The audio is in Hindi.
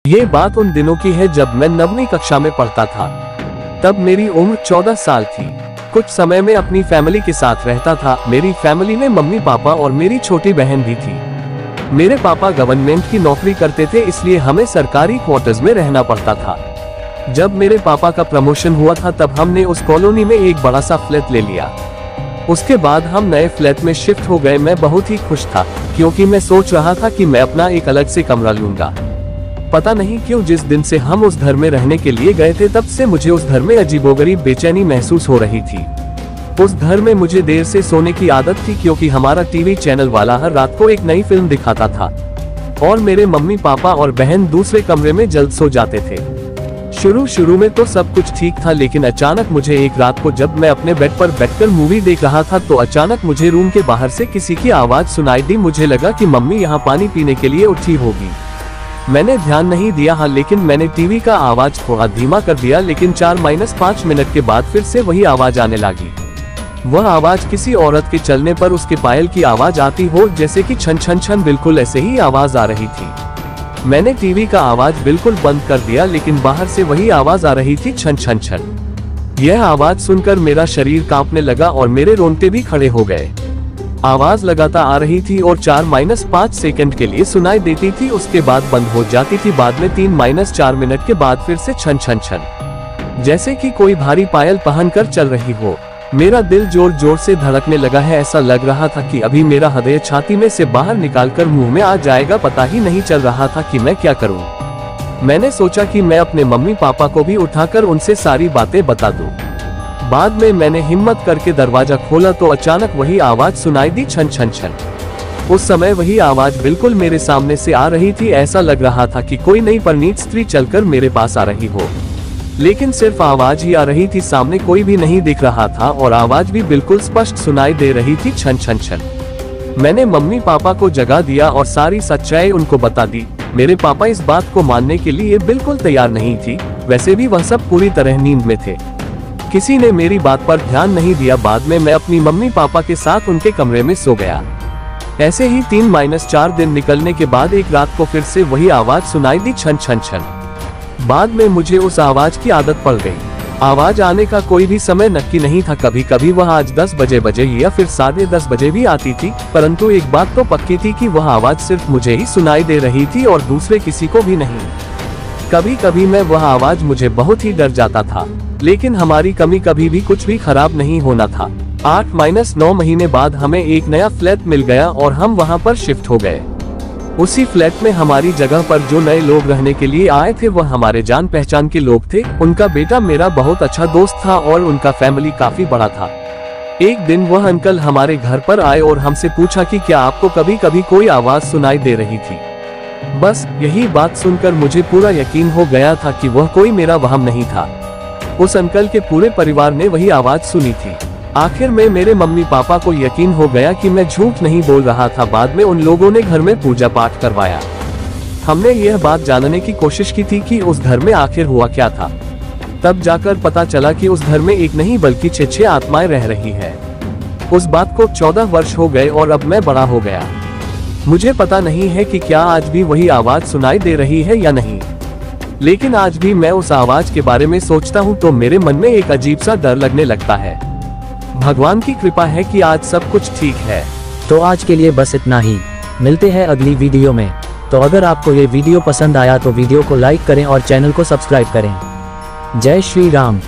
ये बात उन दिनों की है जब मैं 9वीं कक्षा में पढ़ता था। तब मेरी उम्र 14 साल थी। कुछ समय में अपनी फैमिली के साथ रहता था। मेरी फैमिली में मम्मी पापा और मेरी छोटी बहन भी थी। मेरे पापा गवर्नमेंट की नौकरी करते थे, इसलिए हमें सरकारी क्वार्टर्स में रहना पड़ता था। जब मेरे पापा का प्रमोशन हुआ था तब हमने उस कॉलोनी में एक बड़ा सा फ्लैट ले लिया। उसके बाद हम नए फ्लैट में शिफ्ट हो गए। मैं बहुत ही खुश था क्योंकि मैं सोच रहा था कि मैं अपना एक अलग से कमरा लूंगा। पता नहीं क्यों जिस दिन से हम उस घर में रहने के लिए गए थे तब से मुझे उस घर में अजीबोगरीब बेचैनी महसूस हो रही थी। उस घर में मुझे देर से सोने की आदत थी क्योंकि हमारा टीवी चैनल वाला हर रात को एक नई फिल्म दिखाता था और मेरे मम्मी पापा और बहन दूसरे कमरे में जल्द सो जाते थे। शुरू में तो सब कुछ ठीक था, लेकिन अचानक मुझे एक रात को जब मैं अपने बेड पर बैठकर मूवी देख रहा था तो अचानक मुझे रूम के बाहर से किसी की आवाज सुनाई दी। मुझे लगा कि मम्मी यहाँ पानी पीने के लिए उठी होगी। मैंने ध्यान नहीं दिया लेकिन मैंने टीवी का आवाज थोड़ा धीमा कर दिया, लेकिन 4-5 मिनट के बाद फिर से वही आवाज आने लगी। वह आवाज किसी औरत के चलने पर उसके पायल की आवाज आती हो, जैसे कि छन छन छन। बिल्कुल ऐसे ही आवाज आ रही थी। मैंने टीवी का आवाज बिल्कुल बंद कर दिया, लेकिन बाहर से वही आवाज आ रही थी, छन छन छन। यह आवाज सुनकर मेरा शरीर कांपने लगा और मेरे रोंगटे भी खड़े हो गए। आवाज लगातार आ रही थी और 4-5 सेकंड के लिए सुनाई देती थी, उसके बाद बंद हो जाती थी। बाद में 3-4 मिनट के बाद फिर से छन छन छन, जैसे कि कोई भारी पायल पहनकर चल रही हो। मेरा दिल जोर जोर से धड़कने लगा है। ऐसा लग रहा था कि अभी मेरा हृदय छाती में से बाहर निकालकर मुंह में आ जाएगा। पता ही नहीं चल रहा था कि मैं क्या करूं। मैंने सोचा कि मैं अपने मम्मी पापा को भी उठाकर उनसे सारी बातें बता दूं। बाद में मैंने हिम्मत करके दरवाजा खोला तो अचानक वही आवाज सुनाई दी, छन छन छन। उस समय वही आवाज बिल्कुल मेरे सामने से आ रही थी। ऐसा लग रहा था कि कोई नई परिणीत स्त्री चलकर मेरे पास आ रही हो, लेकिन सिर्फ आवाज ही आ रही थी, सामने कोई भी नहीं दिख रहा था और आवाज भी बिल्कुल स्पष्ट सुनाई दे रही थी, छन छन छन। मैंने मम्मी पापा को जगा दिया और सारी सच्चाई उनको बता दी। मेरे पापा इस बात को मानने के लिए बिल्कुल तैयार नहीं थी। वैसे भी वह सब पूरी तरह नींद में थे। किसी ने मेरी बात पर ध्यान नहीं दिया। बाद में मैं अपनी मम्मी पापा के साथ उनके कमरे में सो गया। ऐसे ही 3-4 दिन निकलने के बाद एक रात को फिर से वही आवाज सुनाई दी, छन छन छन। बाद में मुझे उस आवाज की आदत पड़ गई। आवाज आने का कोई भी समय नक्की नहीं था। कभी कभी वह आज 10 बजे या फिर 10:30 बजे भी आती थी, परंतु एक बात तो पक्की थी कि वह आवाज सिर्फ मुझे ही सुनाई दे रही थी और दूसरे किसी को भी नहीं। कभी कभी मैं वह आवाज मुझे बहुत ही डर जाता था, लेकिन हमारी कमी कभी भी कुछ भी खराब नहीं होना था। 8-9 महीने बाद हमें एक नया फ्लैट मिल गया और हम वहां पर शिफ्ट हो गए। उसी फ्लैट में हमारी जगह पर जो नए लोग रहने के लिए आए थे वह हमारे जान पहचान के लोग थे। उनका बेटा मेरा बहुत अच्छा दोस्त था और उनका फैमिली काफी बड़ा था। एक दिन वह अंकल हमारे घर पर आए और हमसे पूछा कि क्या आपको कभी कभी कोई आवाज सुनाई दे रही थी। बस यही बात सुनकर मुझे पूरा यकीन हो गया था कि वह कोई मेरा वहम नहीं था। उस अंकल के पूरे परिवार ने वही आवाज सुनी थी। आखिर में मेरे मम्मी पापा को यकीन हो गया कि मैं झूठ नहीं बोल रहा था। बाद में उन लोगों ने घर में पूजा पाठ करवाया। हमने यह बात जानने की कोशिश की थी कि उस घर में आखिर हुआ क्या था। तब जाकर पता चला कि उस घर में एक नहीं बल्कि 6 आत्माएं रह रही है। उस बात को 14 वर्ष हो गए और अब मैं बड़ा हो गया। मुझे पता नहीं है कि क्या आज भी वही आवाज सुनाई दे रही है या नहीं, लेकिन आज भी मैं उस आवाज के बारे में सोचता हूँ तो मेरे मन में एक अजीब सा डर लगने लगता है। भगवान की कृपा है कि आज सब कुछ ठीक है। तो आज के लिए बस इतना ही। मिलते हैं अगली वीडियो में। तो अगर आपको ये वीडियो पसंद आया तो वीडियो को लाइक करें और चैनल को सब्सक्राइब करें। जय श्री राम।